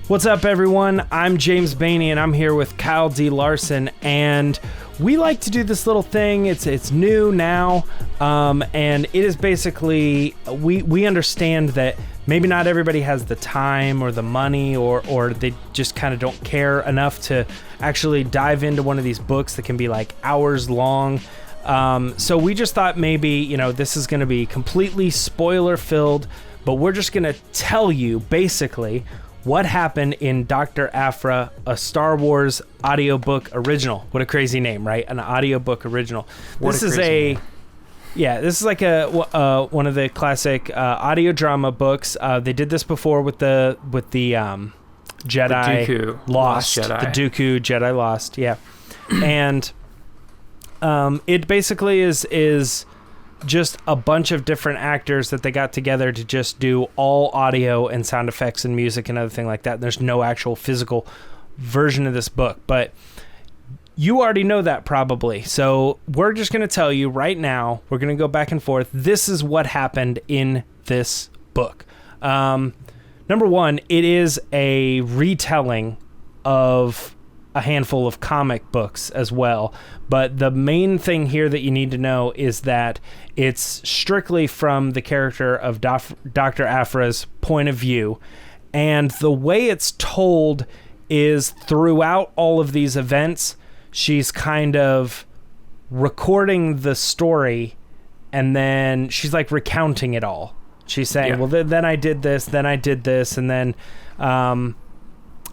What's up, everyone? I'm James Baney, and I'm here with Kyle D. Larson, and we like to do this little thing. It's new now, and it is basically, we understand that maybe not everybody has the time or the money, or they just kind of don't care enough to actually dive into one of these books that can be like hours long. So we just thought maybe, this is going to be completely spoiler-filled, but we're just going to tell you, basically, what happened in Dr. Aphra, a Star Wars audiobook original. What a crazy name, right? An audiobook original. This is like one of the classic audio drama books. They did this before with the Jedi Dooku Lost. Jedi. The Dooku Jedi Lost, yeah. And it basically is just a bunch of different actors that they got together to just do all audio and sound effects and music and other thing like that. There's no actual physical version of this book, but you already know that probably. So we're just going to tell you right now, we're going to go back and forth. This is what happened in this book. Number one, it is a retelling of a handful of comic books as well. But the main thing here that you need to know is that it's strictly from the character of Dr. Aphra's point of view. And the way it's told is throughout all of these events, she's kind of recording the story and then she's like recounting it all. She's saying, well, then I did this, then I did this, and then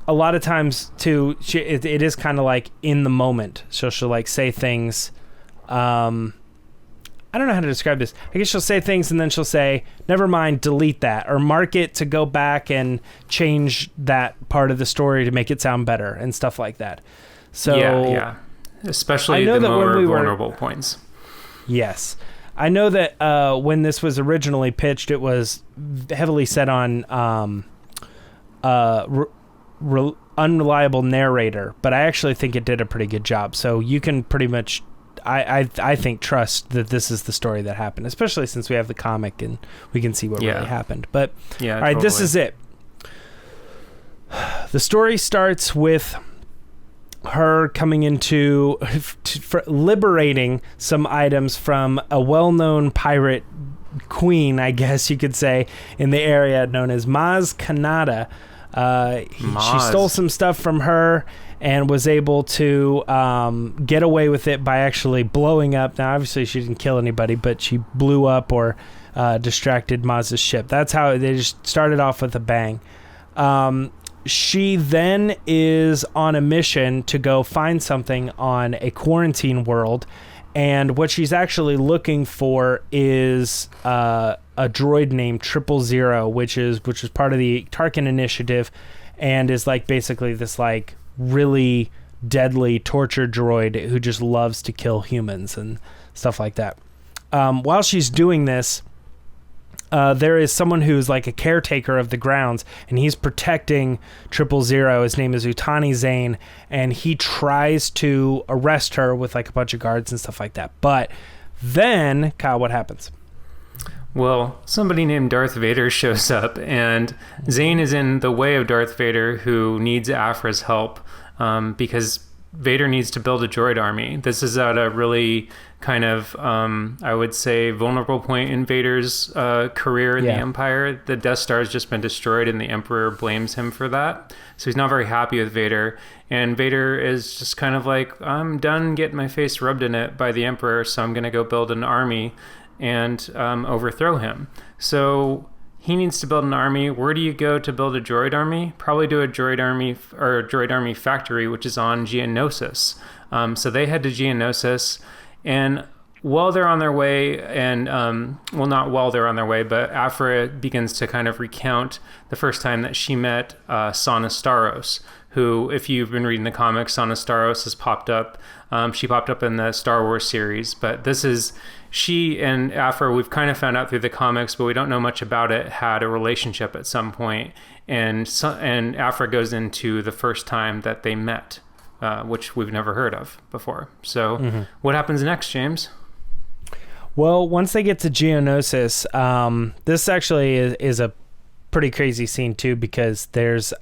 a lot of times too, it is kind of like in the moment. So she'll like say things. I don't know how to describe this. I guess she'll say things and then she'll say, never mind, delete that, or mark it to go back and change that part of the story to make it sound better and stuff like that. So yeah. Especially the more vulnerable points. Yes. I know that when this was originally pitched, it was heavily set on unreliable narrator, but I actually think it did a pretty good job. So you can pretty much, I think, trust that this is the story that happened, especially since we have the comic and we can see what really happened. But all right, totally. This is it. The story starts with her coming into liberating some items from a well-known pirate queen, I guess you could say, in the area known as Maz Kanata. She stole some stuff from her and was able to get away with it by actually blowing up. Now, obviously, she didn't kill anybody, but she blew up or distracted Maz's ship. That's how they just started off with a bang. She then is on a mission to go find something on a quarantine world, and what she's actually looking for is a droid named 000, which is part of the Tarkin Initiative, and is like basically this like really deadly torture droid who just loves to kill humans and stuff like that. While she's doing this, there is someone who's like a caretaker of the grounds, and he's protecting 000. His name is Utani Zane, and he tries to arrest her with like a bunch of guards and stuff like that. But then, Kyle, what happens? Well, somebody named Darth Vader shows up, and Zane is in the way of Darth Vader, who needs Aphra's help because Vader needs to build a droid army. This is at a really kind of, I would say, vulnerable point in Vader's career in the Empire. The Death Star has just been destroyed, and the Emperor blames him for that. So he's not very happy with Vader. And Vader is just kind of like, I'm done getting my face rubbed in it by the Emperor, so I'm going to go build an army and overthrow him. So he needs to build an army. Where do you go to build a droid army? Probably to a droid army or a droid army factory, which is on Geonosis. So they head to Geonosis, and while they're on their way, and not while they're on their way, but Aphra begins to kind of recount the first time that she met Sana Starros, who, if you've been reading the comics, Sana Starros has popped up. She popped up in the Star Wars series, but this is she and Aphra, we've kind of found out through the comics, but we don't know much about it, had a relationship at some point. And Aphra goes into the first time that they met, which we've never heard of before. So what happens next, James? Well, once they get to Geonosis, this actually is a pretty crazy scene too, because there's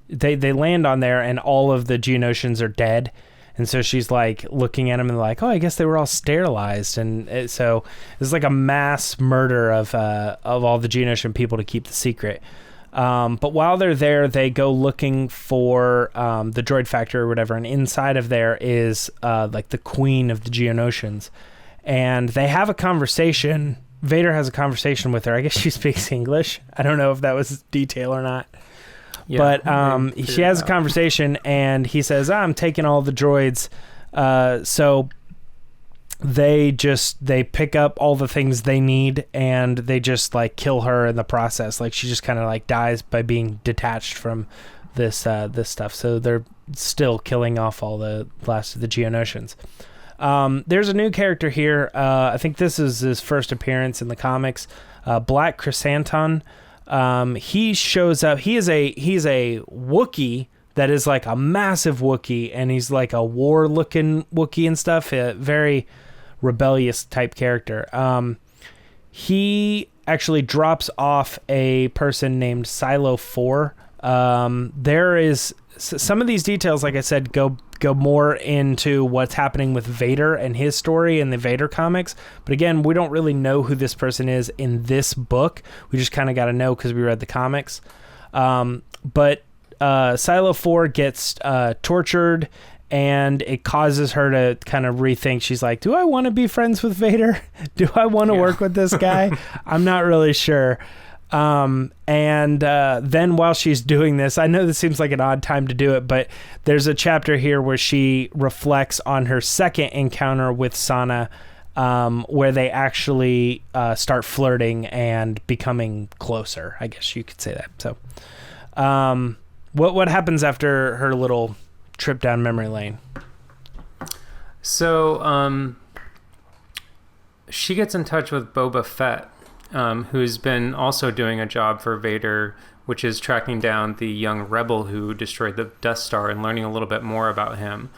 they land on there, and all of the Geonosians are dead. And so she's like looking at them and like, oh, I guess they were all sterilized. And so it's like a mass murder of all the Geonosian people to keep the secret. But while they're there, they go looking for the droid factory or whatever. And inside of there is like the queen of the Geonosians. And they have a conversation. Vader has a conversation with her. I guess she speaks English. I don't know if that was detail or not. Yeah, but she has a conversation, and he says, I'm taking all the droids. So they pick up all the things they need, and they just like kill her in the process. Like she just kind of like dies by being detached from this stuff. So they're still killing off all the last of the Geonosians. There's a new character here. I think this is his first appearance in the comics. Black Chrysanthemum. He shows up. He's a Wookiee that is like a massive Wookiee, and he's like a war-looking Wookiee and stuff. A very rebellious type character. He actually drops off a person named Silo 4. There is some of these details, like I said, go more into what's happening with Vader and his story in the Vader comics. But again, we don't really know who this person is in this book. We just kind of got to know because we read the comics. But Silo 4 gets tortured, and it causes her to kind of rethink. She's like, do I want to be friends with Vader? Do I want to work with this guy? I'm not really sure. Then while she's doing this, I know this seems like an odd time to do it, but there's a chapter here where she reflects on her second encounter with Sana, where they actually start flirting and becoming closer. I guess you could say that. So, what happens after her little trip down memory lane? So, she gets in touch with Boba Fett, who's been also doing a job for Vader, which is tracking down the young rebel who destroyed the Death Star and learning a little bit more about him.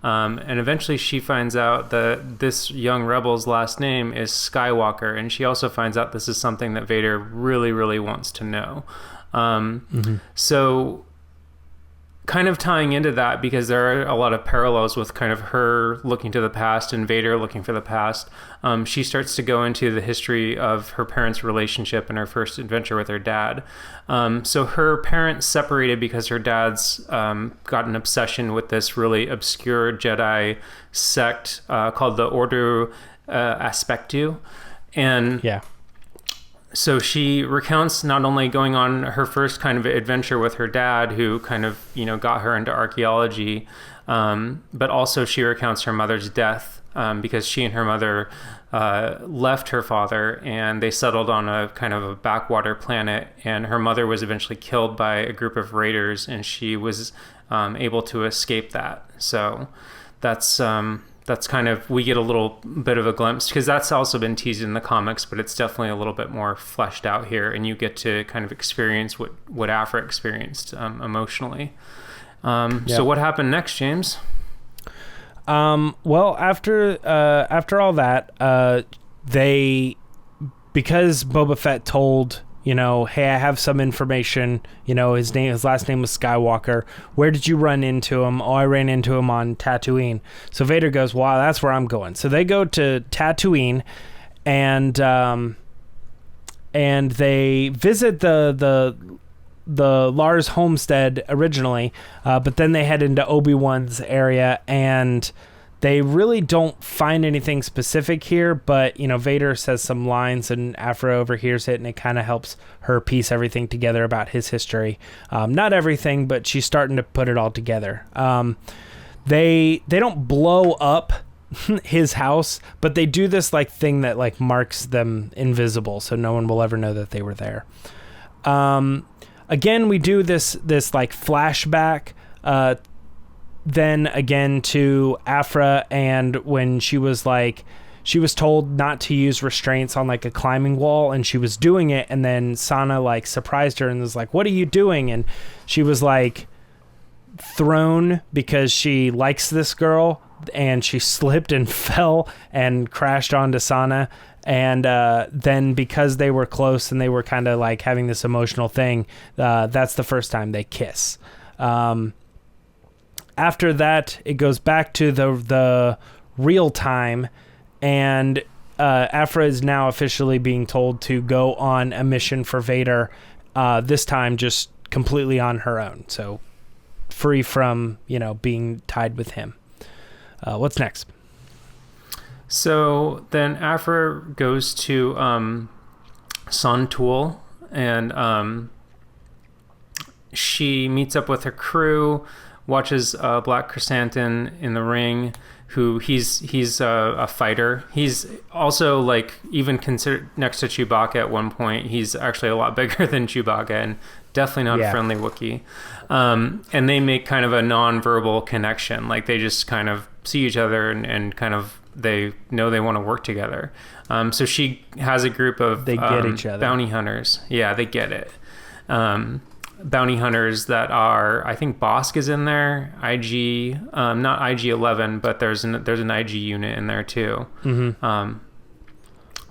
And eventually she finds out that this young rebel's last name is Skywalker, and she also finds out this is something that Vader really, really wants to know. So kind of tying into that, because there are a lot of parallels with kind of her looking to the past and Vader looking for the past, she starts to go into the history of her parents' relationship and her first adventure with her dad. So her parents separated because her dad's got an obsession with this really obscure Jedi sect called the Order Aspectu. And yeah. So she recounts not only going on her first kind of adventure with her dad, who kind of, got her into archaeology, but also she recounts her mother's death, because she and her mother left her father and they settled on a kind of a backwater planet, and her mother was eventually killed by a group of raiders, and she was able to escape that. So that's kind of, we get a little bit of a glimpse, because that's also been teased in the comics, but it's definitely a little bit more fleshed out here, and you get to kind of experience what Aphra experienced emotionally. So what happened next, James? Well, after all that, because Boba Fett told, hey, I have some information, his last name was Skywalker. Where did you run into him? Oh, I ran into him on Tatooine. So Vader goes, wow, that's where I'm going. So they go to Tatooine, and they visit the Lars homestead originally, but then they head into Obi-Wan's area, and they really don't find anything specific here, but, Vader says some lines and Aphra overhears it, and it kind of helps her piece everything together about his history. Not everything, but she's starting to put it all together. They don't blow up his house, but they do this thing that marks them invisible, so no one will ever know that they were there. Again, we do this flashback, then again to Aphra, and when she was told not to use restraints on a climbing wall, and she was doing it, and then Sana surprised her and was like, what are you doing? And she was thrown because she likes this girl, and she slipped and fell and crashed onto Sana. And then because they were close and they were kind of having this emotional thing, that's the first time they kiss. After that, it goes back to the real time, and Aphra is now officially being told to go on a mission for Vader, this time just completely on her own, so free from, being tied with him. What's next? So then Aphra goes to Son Tool, and she meets up with her crew, watches Black Chrysanthemum in the ring, who he's a fighter. He's also, like, even considered next to Chewbacca at one point. He's actually a lot bigger than Chewbacca, and definitely not a friendly Wookiee. And they make kind of a non-verbal connection. Like, they just kind of see each other and kind of, they know they want to work together. So she has a group of they get each other. Bounty hunters. Yeah, they get it. Bounty hunters that are, I think Bosk is in there, IG, not IG-11, but there's an IG unit in there too. Mm-hmm.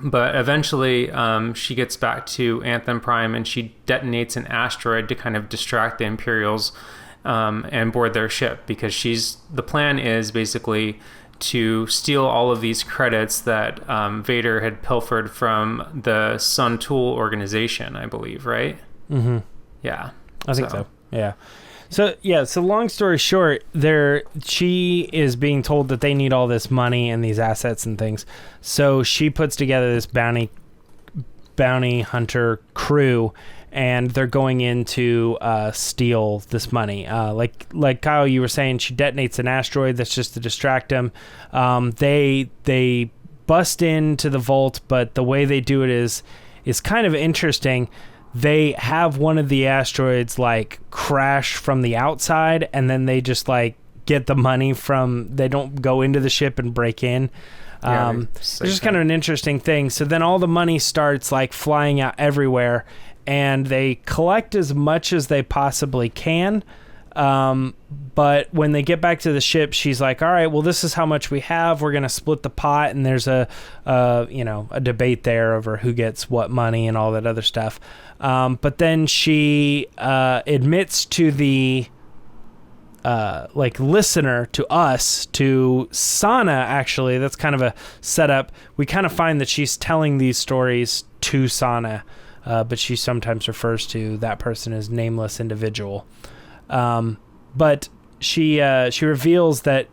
But eventually she gets back to Anthem Prime, and she detonates an asteroid to kind of distract the Imperials and board their ship, because the plan is basically to steal all of these credits that Vader had pilfered from the Sun Tool organization, I believe, right? Mm-hmm. Yeah. I think so. Yeah. So long story short, she is being told that they need all this money and these assets and things. So she puts together this bounty hunter crew, and they're going in to steal this money. Like Kyle, you were saying, she detonates an asteroid that's just to distract them. They bust into the vault, but the way they do it is kind of interesting. They have one of the asteroids like crash from the outside, and then they just like get the money they don't go into the ship and break in. It's just kind of an interesting thing. So then all the money starts like flying out everywhere, and they collect as much as they possibly can. But when they get back to the ship, she's like, all right, well, this is how much we have. We're going to split the pot. And there's a debate there over who gets what money and all that other stuff. But then she, admits to the, listener, to us, to Sana, actually. That's kind of a setup. We kind of find that she's telling these stories to Sana, but she sometimes refers to that person as nameless individual. But she reveals that,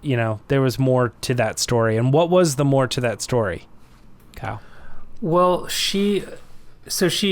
there was more to that story. And what was the more to that story, Kyle? Well, she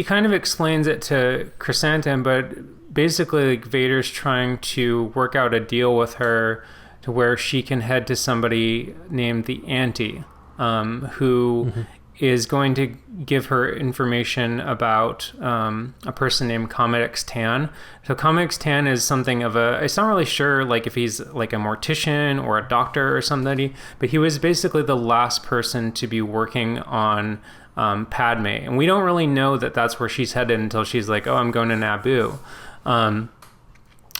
kind of explains it to Chrysanthemum, but basically, like, Vader's trying to work out a deal with her to where she can head to somebody named the Auntie, who is going to give her information about a person named Comet X Tan. So Comet X Tan is something of it's not really sure like if he's like a mortician or a doctor or somebody, but he was basically the last person to be working on Padme. And we don't really know that that's where she's headed until she's like, oh, I'm going to Naboo.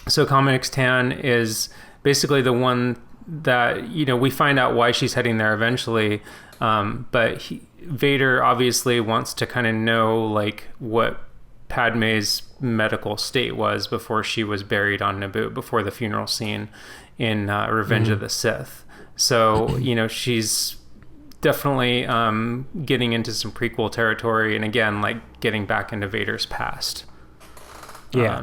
So Comet X Tan is basically the one that, we find out why she's heading there eventually. But Vader obviously wants to kind of know like what Padme's medical state was before she was buried on Naboo, before the funeral scene in Revenge of the Sith. So, she's definitely getting into some prequel territory, and again, like getting back into Vader's past. Yeah.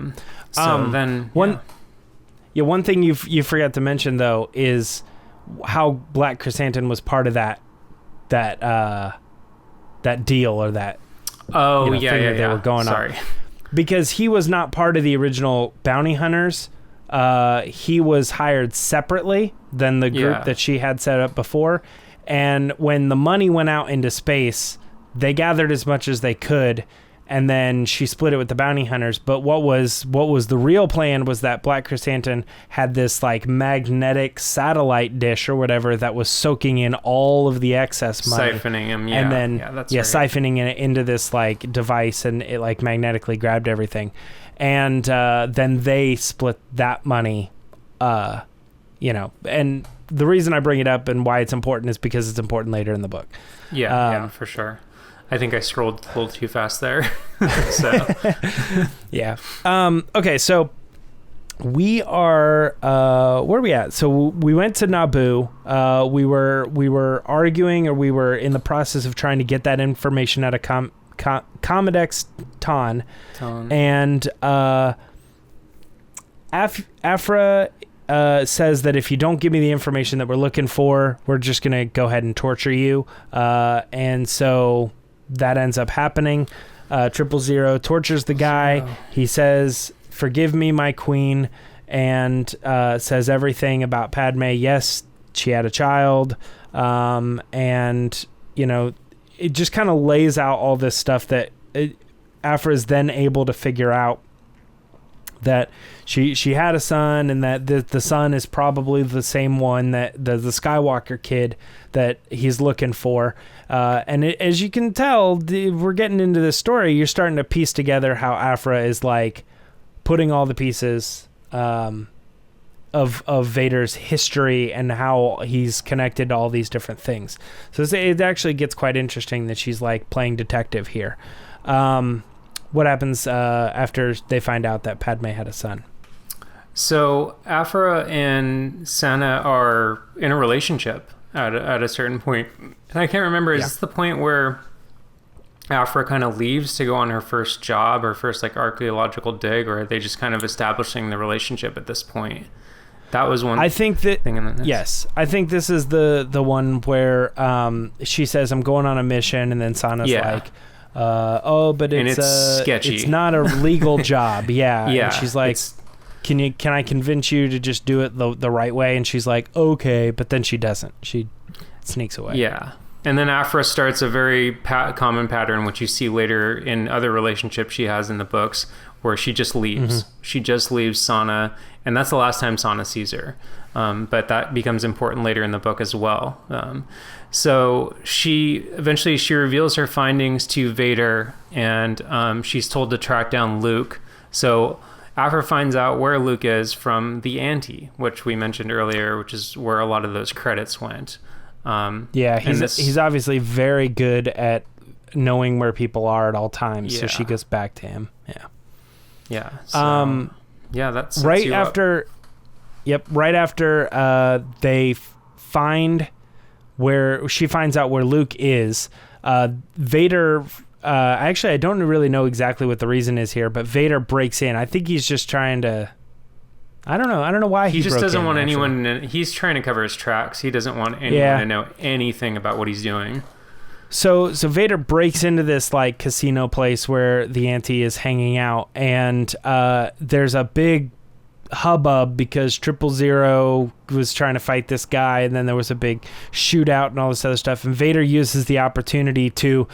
One thing you forgot to mention though is how Black Chrysanthemum was part of that deal, or that thing that they were going on. Because he was not part of the original bounty hunters. He was hired separately than the group that she had set up before. And when the money went out into space, they gathered as much as they could, and then she split it with the bounty hunters. But what was the real plan was that Black Chrysanthemum had this like magnetic satellite dish or whatever that was soaking in all of the excess money, siphoning them, and then siphoning it into this like device, and it like magnetically grabbed everything, and then they split that money, and the reason I bring it up and why it's important is because it's important later in the book. Yeah, for sure. I think I scrolled a little too fast there. So, yeah. Okay, so we are where are we at? So we went to Naboo. We were arguing, or we were in the process of trying to get that information out of Comodex Ton. And Aphra says that if you don't give me the information that we're looking for, we're just going to go ahead and torture you. And so that ends up happening. 000 tortures the guy. He says, "Forgive me, my queen," and says everything about Padme. Yes, she had a child. And, you know, it just kind of lays out all this stuff that Aphra is then able to figure out that she had a son, and that the son is probably the same one, that the Skywalker kid that he's looking for. And as you can tell, we're getting into this story. You're starting to piece together how Aphra is like putting all the pieces of Vader's history and how he's connected to all these different things. So it actually gets quite interesting that she's like playing detective here. What happens after they find out that Padme had a son? So Aphra and Sana are in a relationship at a certain point. And I can't remember, is this the point where Aphra kind of leaves to go on her first job, or first like archaeological dig, or are they just kind of establishing the relationship at this point? That was one. I think that thing yes, I think this is the one where she says, "I'm going on a mission," and then Sana's like, but it's sketchy. It's not a legal job. Yeah. And she's like, can I convince you to just do it the right way? And she's like, okay, but then she doesn't. She sneaks away. Yeah. And then Aphra starts a very common pattern, which you see later in other relationships she has in the books, where she just leaves. Mm-hmm. She just leaves Sana, and that's the last time Sana sees her. But that becomes important later in the book as well. So she reveals her findings to Vader, and she's told to track down Luke. So Aphra finds out where Luke is from the ante, which we mentioned earlier, which is where a lot of those credits went. He's obviously very good at knowing where people are at all times. So she goes back to him. Yeah. So, that's right after. Yep. Right after they find where she finds out where Luke is, Vader. Actually, I don't really know exactly what the reason is here, but Vader breaks in. I think he's just trying to. I don't know why he just doesn't want anyone. He's trying to cover his tracks. He doesn't want anyone to know anything about what he's doing. So Vader breaks into this like casino place where the Auntie is hanging out, and there's a big hubbub because 000 was trying to fight this guy, and then there was a big shootout and all this other stuff. And Vader uses the opportunity to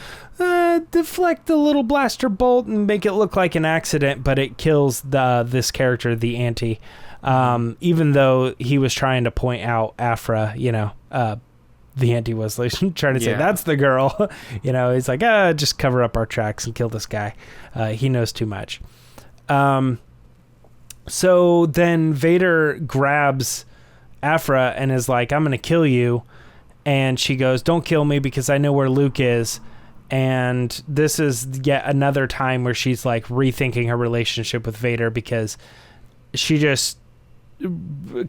deflect the little blaster bolt and make it look like an accident, but it kills this character, the Auntie. Even though he was trying to point out Aphra, the Auntie was like trying to say, that's the girl. He's like, just cover up our tracks and kill this guy. He knows too much. So then Vader grabs Aphra and is like, I'm going to kill you. And she goes, don't kill me because I know where Luke is. And this is yet another time where she's like rethinking her relationship with Vader, because she just,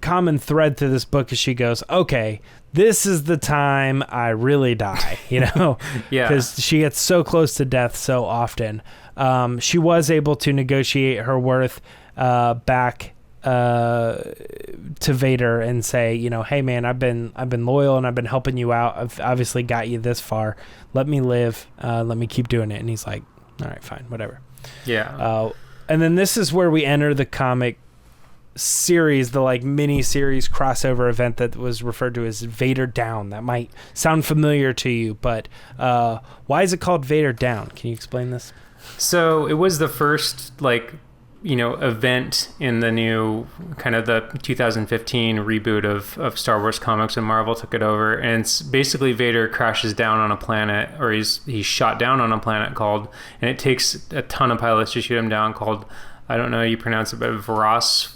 common thread through this book is she goes, okay, this is the time I really die, because she gets so close to death so often. She was able to negotiate her worth back to Vader and say, hey man, I've been loyal and I've been helping you out. I've obviously got you this far. Let me live. Let me keep doing it. And he's like, all right, fine, whatever. Yeah. And then this is where we enter the comic series, the like mini series crossover event that was referred to as Vader Down. That might sound familiar to you, but why is it called Vader Down? Can you explain this? So it was the first event in the new kind of the 2015 reboot of Star Wars comics, when Marvel took it over. And it's basically Vader crashes down on a planet, or he's shot down on a planet and it takes a ton of pilots to shoot him down, called, I don't know how you pronounce it, but Vragos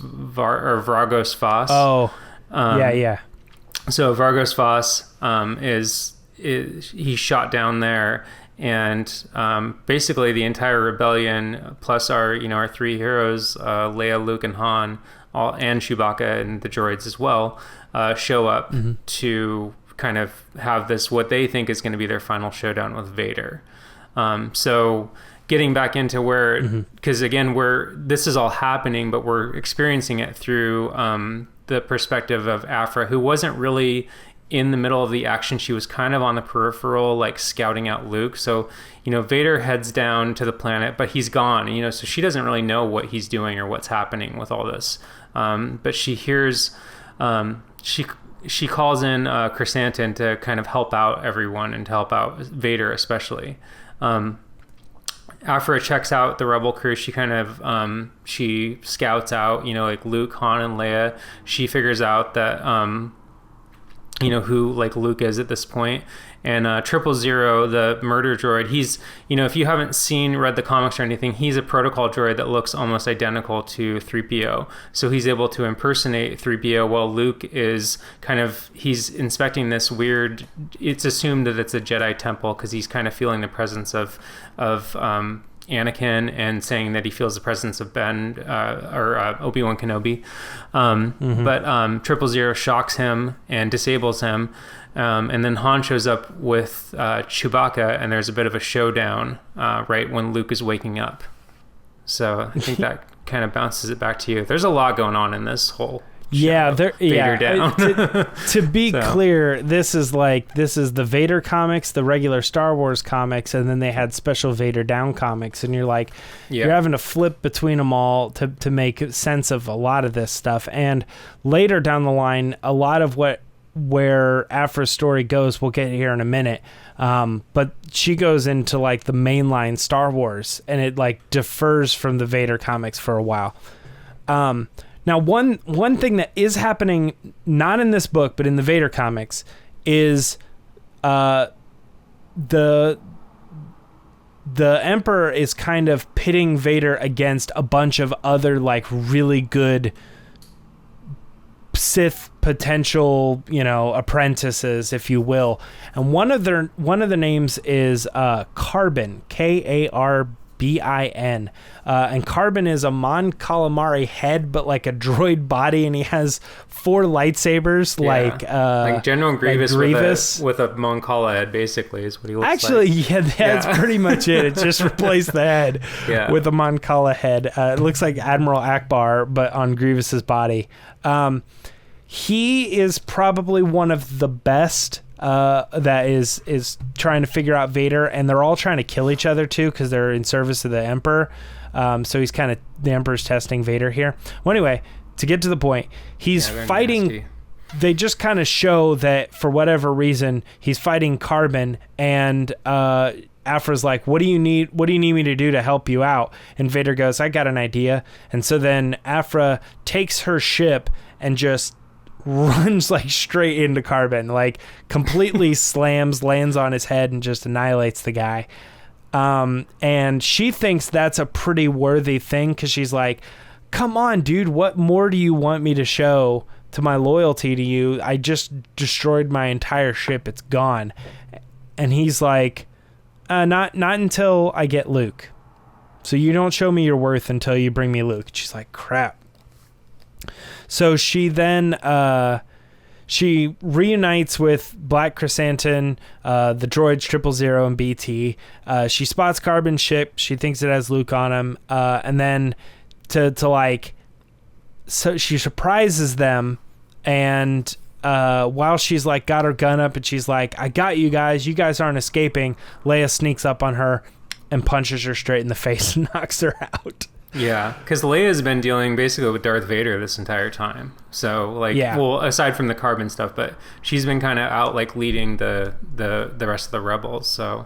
Voss. Oh, yeah. So Vargos Voss is he's shot down there, And basically the entire rebellion, plus our three heroes, Leia, Luke, and Han, and Chewbacca and the droids as well, show up to kind of have this, what they think is going to be their final showdown with Vader. So getting back into where, because again, this is all happening, but we're experiencing it through the perspective of Aphra, who wasn't really in the middle of the action. She was kind of on the peripheral, like scouting out Luke. So, Vader heads down to the planet, but he's gone, so she doesn't really know what he's doing or what's happening with all this. But she hears, she calls in Chrysanthemum to kind of help out everyone and to help out Vader especially. Aphra checks out the rebel crew. She kind of she scouts out like Luke, Han, and Leia. She figures out that who like Luke is at this point. And 000, the murder droid, he's, if you haven't read the comics or anything, he's a protocol droid that looks almost identical to 3PO. So he's able to impersonate 3PO while Luke is he's inspecting this weird, it's assumed that it's a Jedi temple because he's kind of feeling the presence of Anakin and saying that he feels the presence of Ben or Obi-Wan Kenobi. But 000 shocks him and disables him. And then Han shows up with Chewbacca, and there's a bit of a showdown right when Luke is waking up. So I think that kind of bounces it back to you. There's a lot going on in this whole show. Vader Down. To be clear, this is the Vader comics, the regular Star Wars comics, and then they had special Vader Down comics, and you're you're having to flip between them all to make sense of a lot of this stuff. And later down the line, a lot of where Aphra's story goes, we'll get here in a minute, but she goes into the mainline Star Wars, and it differs from the Vader comics for a while. Now, one thing that is happening, not in this book, but in the Vader comics, is the Emperor is kind of pitting Vader against a bunch of other really good Sith potential, apprentices, if you will. And one of the names is Carbon, Karbin. And Carbon is a Mon Calamari head, but a droid body, and he has 4 lightsabers, like General Grievous, with a Mon Cala head, basically, is what he looks like. Actually, that's pretty much it. It just replaced the head with a Mon Cala head. It looks like Admiral Akbar, but on Grievous's body. He is probably one of the best that is trying to figure out Vader, and they're all trying to kill each other too because they're in service of the Emperor. So he's the Emperor's testing Vader here. Well, anyway, to get to the point, he's fighting. Nasty. They just kind of show that for whatever reason he's fighting Carbon, and Aphra's like, "What do you need? What do you need me to do to help you out?" And Vader goes, "I got an idea." And so then Aphra takes her ship and just runs straight into Carbon, completely lands on his head and just annihilates the guy. And she thinks that's a pretty worthy thing because she's like, "Come on, dude, what more do you want me to show to my loyalty to you? I just destroyed my entire ship. It's gone." And he's like, not until I get Luke. So you don't show me your worth until you bring me Luke. She's like, crap. So she then she reunites with Black Chrysanthemum, the droids 000 and BT. She spots Carbon's ship. She thinks it has Luke on him. And then so she surprises them. And while she's got her gun up and she's like, "I got you guys. You guys aren't escaping," Leia sneaks up on her and punches her straight in the face and knocks her out. Yeah, because Leia's been dealing basically with Darth Vader this entire time. So, well, aside from the Carbon stuff, but she's been kind of out, leading the rest of the rebels. So,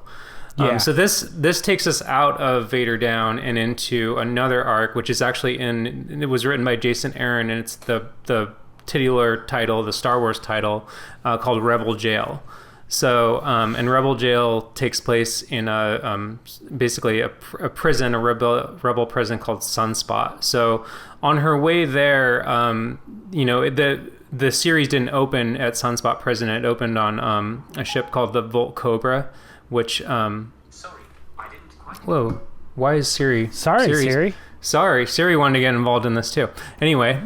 so this takes us out of Vader Down and into another arc, which is actually it was written by Jason Aaron, and it's the titular title, the Star Wars title, called Rebel Jail. So, and Rebel Jail takes place in basically a prison, a rebel prison called Sunspot. So, on her way there, the series didn't open at Sunspot Prison. It opened on a ship called the Volt Cobra, which Whoa. Why is Siri? Sorry, Siri. Sorry, Siri wanted to get involved in this too. Anyway,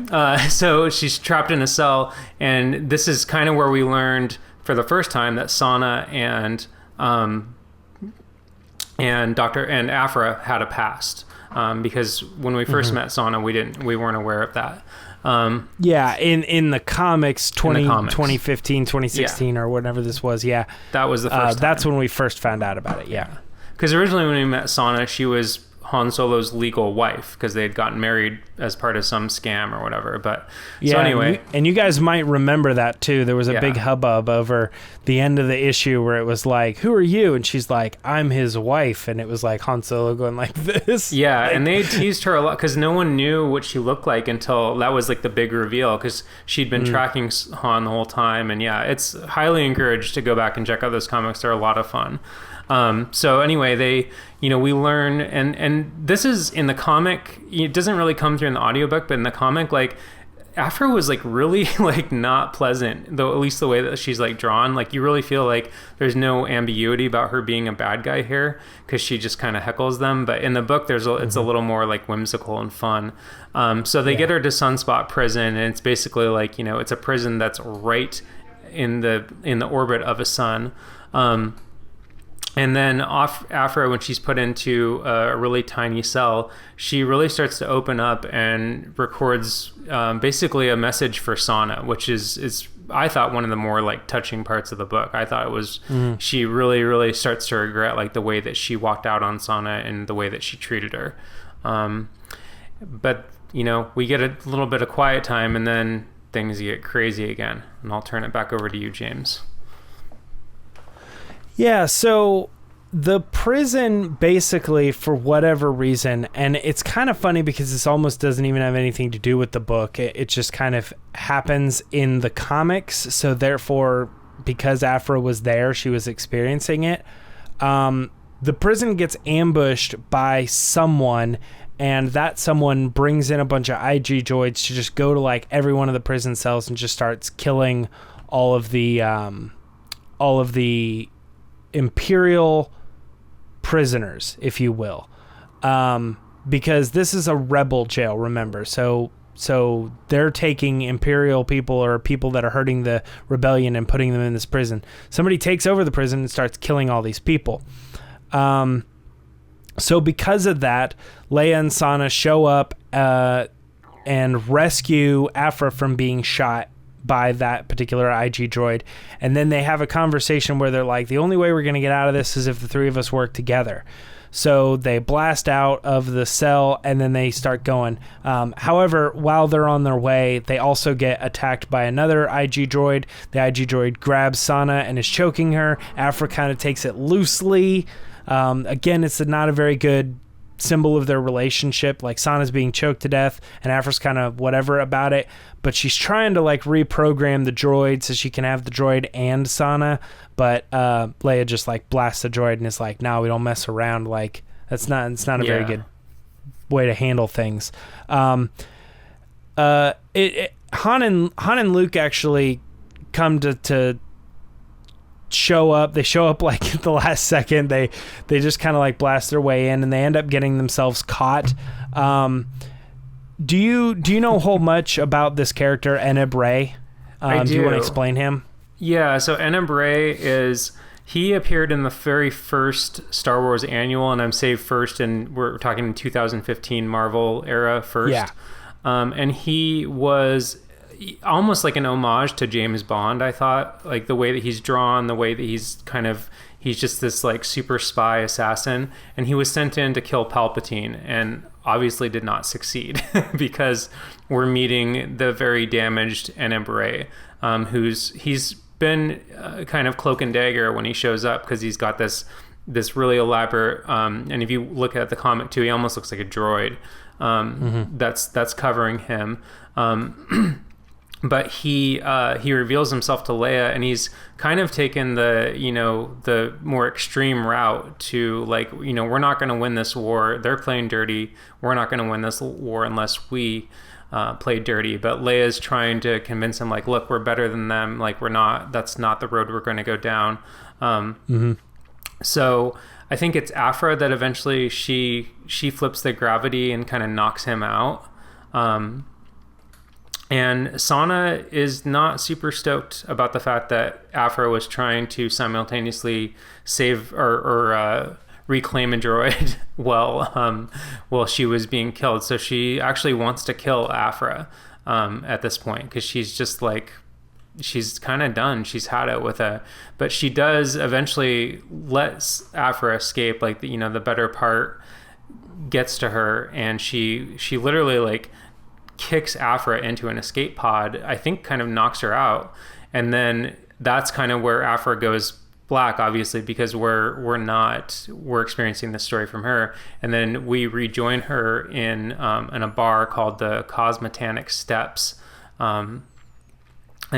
so she's trapped in a cell, and this is kind of where we learned for the first time that Sana and Aphra had a past. Because when we first met Sana, we weren't aware of that. In the comics, 2015, 2016, or whatever this was. Yeah, that was the first time. That's when we first found out about it. Yeah, because originally when we met Sana, she was Han Solo's legal wife because they had gotten married as part of some scam or whatever. But yeah, so anyway, and you guys might remember that too. There was a big hubbub over the end of the issue where it was like, "Who are you?" And she's like, "I'm his wife," and it was like Han Solo going like this. Yeah, like, and they teased her a lot because no one knew what she looked like until that was like the big reveal because she'd been tracking Han the whole time. And yeah, it's highly encouraged to go back and check out those comics. They're a lot of fun. So anyway, we learn, and this is in the comic, it doesn't really come through in the audiobook, but in the comic, like, Aphra was like really like not pleasant, though, at least the way that she's like drawn, like you really feel like there's no ambiguity about her being a bad guy here because she just kind of heckles them. But in the book, it's a little more like whimsical and fun. So they get her to Sunspot Prison, and it's basically like, it's a prison that's right in the orbit of a sun. And then Aphra, when she's put into a really tiny cell, she really starts to open up and records basically a message for Sana, which is I thought one of the more like touching parts of the book. I thought it was she really, really starts to regret like the way that she walked out on Sana and the way that she treated her. But we get a little bit of quiet time, and then things get crazy again. And I'll turn it back over to you, James. Yeah, so the prison basically, for whatever reason, and it's kind of funny because this almost doesn't even have anything to do with the book. It just kind of happens in the comics. So therefore, because Aphra was there, she was experiencing it. The prison gets ambushed by someone, and that someone brings in a bunch of IG droids to just go to like every one of the prison cells and just starts killing all of the Imperial prisoners, if you will, because this is a rebel jail, remember, so they're taking Imperial people or people that are hurting the rebellion and putting them in this prison. Somebody takes over the prison and starts killing all these people. So because of that, Leia and Sana show up and rescue Aphra from being shot by that particular IG droid, and then they have a conversation where they're like, the only way we're going to get out of this is if the three of us work together. So they blast out of the cell, and then they start going. However, while they're on their way, they also get attacked by another IG droid. The IG droid grabs Sana and is choking her. Aphra kind of takes it loosely. Again, it's not a very good symbol of their relationship. Like, Sana's being choked to death, and Aphra's kind of whatever about it, but she's trying to like reprogram the droid so she can have the droid and Sana, but Leia just like blasts the droid and is like, no, we don't mess around. Like, it's not a very good way to handle things. Han and Luke actually come to show up. They show up like at the last second. They just kind of like blast their way in, and they end up getting themselves caught. Do you know a whole much about this character, Eneb Ray? I do. Do you want to explain him? Yeah, so Eneb Ray he appeared in the very first Star Wars annual, and I'm saying first, and we're talking 2015 Marvel era first. Yeah. And he was almost like an homage to James Bond, I thought. Like the way that he's drawn, the way that he's just this like super spy assassin, and he was sent in to kill Palpatine, and obviously did not succeed because we're meeting the very damaged Eneb Ray, he's been kind of cloak and dagger when he shows up, because he's got this really elaborate, and if you look at the comic too, he almost looks like a droid that's covering him. But he reveals himself to Leia, and he's kind of taken the more extreme route to like, we're not going to win this war. They're playing dirty. We're not going to win this war unless we play dirty. But Leia's trying to convince him, like, look, we're better than them. Like, we're not. That's not the road we're going to go down. So I think it's Aphra that eventually she flips the gravity and kind of knocks him out. And Sana is not super stoked about the fact that Aphra was trying to simultaneously save or reclaim a droid while she was being killed. So she actually wants to kill Aphra at this point, because she's just like, she's kind of done. She's had it with it. But she does eventually let Aphra escape. Like, the better part gets to her, and she literally like kicks Aphra into an escape pod, I think kind of knocks her out. And then that's kind of where Aphra goes black, obviously, because we're experiencing this story from her. And then we rejoin her in a bar called the Cosmetanic Steps. And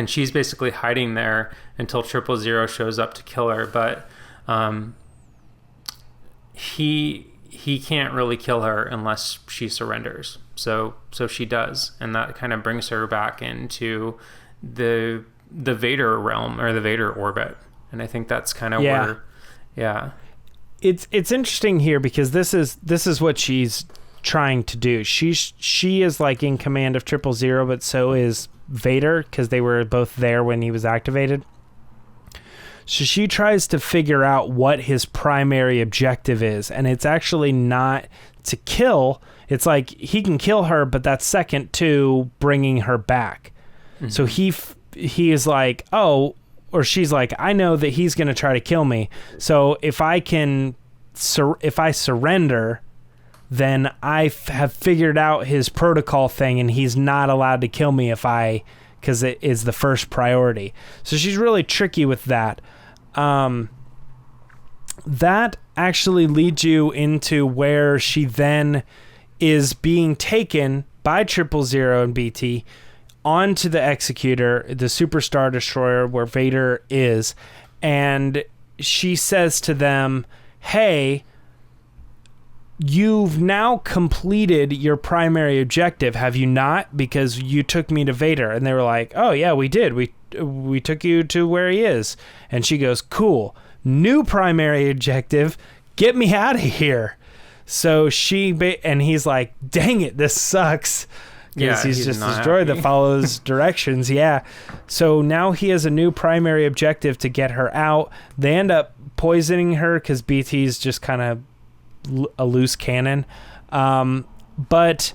she's basically hiding there until 000 shows up to kill her. But he can't really kill her unless she surrenders. So she does, and that kind of brings her back into the Vader realm, or the Vader orbit. And I think that's kind of where, yeah. It's interesting here, because this is what she's trying to do. She is like in command of 000, but so is Vader, because they were both there when he was activated. So she tries to figure out what his primary objective is, and it's actually not to kill. It's like he can kill her, but that's second to bringing her back. Mm-hmm. So he is like, oh, or she's like, I know that he's going to try to kill me. So if I surrender, then I have figured out his protocol thing, and he's not allowed to kill me because it is the first priority. So she's really tricky with that. That actually leads you into where she then is being taken by 000 and BT onto the Executor, the Superstar Destroyer where Vader is, and she says to them, hey, you've now completed your primary objective, have you not? Because you took me to Vader. And they were like, oh yeah, we did. We took you to where he is. And she goes, cool. New primary objective, get me out of here. So and he's like, dang it, this sucks. Yeah, he's just this droid that follows directions. Yeah. So now he has a new primary objective to get her out. They end up poisoning her because BT's just kind of a loose cannon. But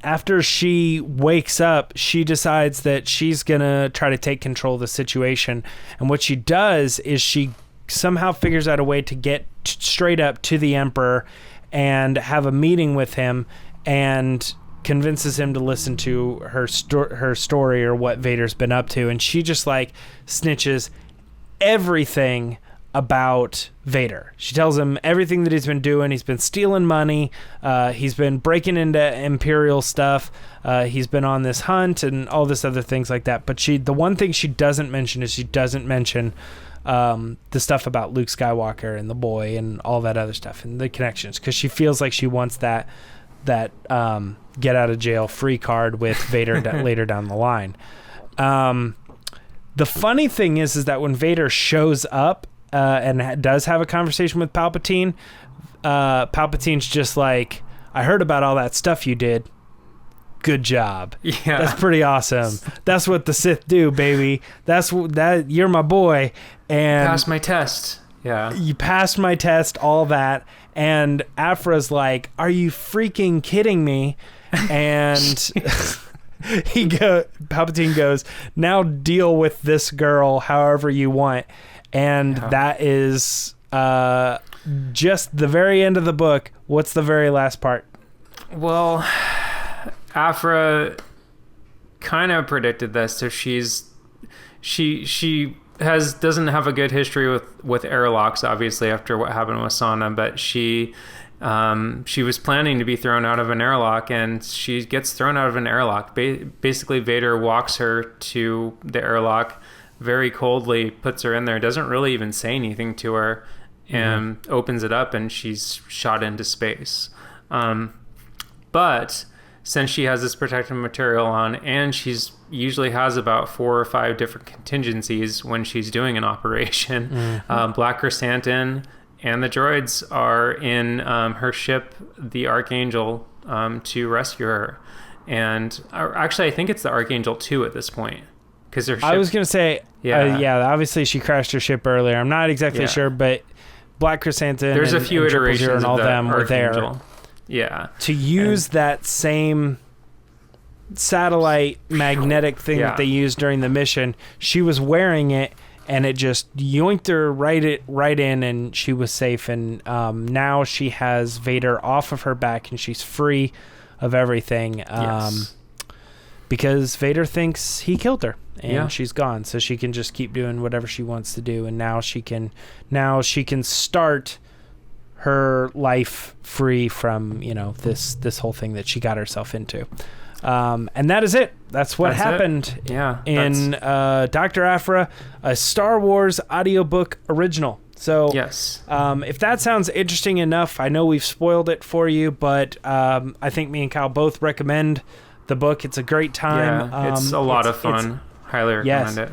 after she wakes up, she decides that she's going to try to take control of the situation. And what she does is she somehow figures out a way to get straight up to the Emperor and have a meeting with him, and convinces him to listen to her story or what Vader's been up to. And she just like snitches everything about Vader. She tells him everything that he's been doing. He's been stealing money. He's been breaking into Imperial stuff. He's been on this hunt and all this other things like that. But the one thing she doesn't mention is she doesn't mention the stuff about Luke Skywalker and the boy and all that other stuff and the connections, because she feels like she wants that get out of jail free card with Vader later down the line. The funny thing is that when Vader shows up and does have a conversation with Palpatine, Palpatine's just like, I heard about all that stuff you did. Good job. Yeah. That's pretty awesome. That's what the Sith do, baby. You're my boy. And passed my test. Yeah. You passed my test, all that. And Aphra's like, are you freaking kidding me? And Palpatine goes, now deal with this girl however you want. And that is just the very end of the book. What's the very last part? Well, Aphra kind of predicted this, so she doesn't have a good history with airlocks, obviously, after what happened with Sana, but she was planning to be thrown out of an airlock, and she gets thrown out of an airlock. Basically, Vader walks her to the airlock very coldly, puts her in there, doesn't really even say anything to her, and opens it up, and she's shot into space. But since she has this protective material on, and she's usually has about 4 or 5 different contingencies when she's doing an operation, Black Chrysanthemum and the droids are in her ship, the Archangel, to rescue her. And actually, I think it's the Archangel 2 at this point. Because her ship, I was going to say, obviously she crashed her ship earlier. I'm not exactly sure, but Black Chrysanthemum there's a few iterations and all of them were Archangel. there. Yeah. To use that same satellite magnetic thing that they used during the mission, she was wearing it, and it just yoinked her right in, and she was safe. And now she has Vader off of her back, and she's free of everything. Because Vader thinks he killed her, and she's gone, so she can just keep doing whatever she wants to do. And now she can start her life free from this whole thing that she got herself into. And that is it. That's what happened in Dr. Aphra, a Star Wars audiobook original. So if that sounds interesting enough, I know we've spoiled it for you, but I think me and Kyle both recommend the book. It's a great time. Yeah, it's a lot of fun. Highly recommend it.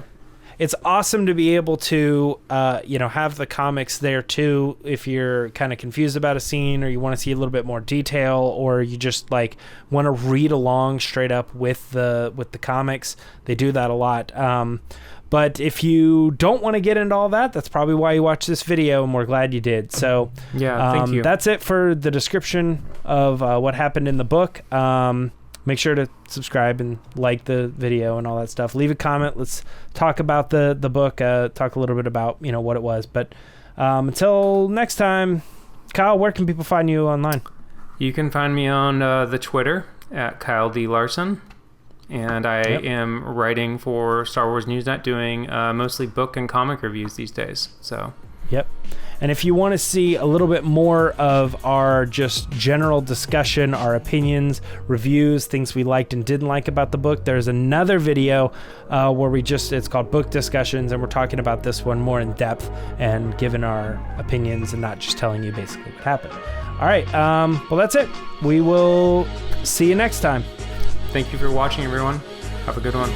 It's awesome to be able to, have the comics there too. If you're kind of confused about a scene, or you want to see a little bit more detail, or you just want to read along straight up with the comics, they do that a lot. But if you don't want to get into all that, that's probably why you watched this video, and we're glad you did. So thank you. That's it for the description of what happened in the book. Make sure to subscribe and like the video and all that stuff. Leave a comment. Let's talk about the book. Talk a little bit about what it was. But until next time, Kyle, where can people find you online? You can find me on the Twitter at Kyle D. Larson. And I am writing for Star Wars Newsnet, doing mostly book and comic reviews these days. So. Yep. And if you want to see a little bit more of our just general discussion, our opinions, reviews, things we liked and didn't like about the book, there's another video where it's called Book Discussions, and we're talking about this one more in depth and giving our opinions and not just telling you basically what happened. All right. Well, that's it. We will see you next time. Thank you for watching, everyone. Have a good one.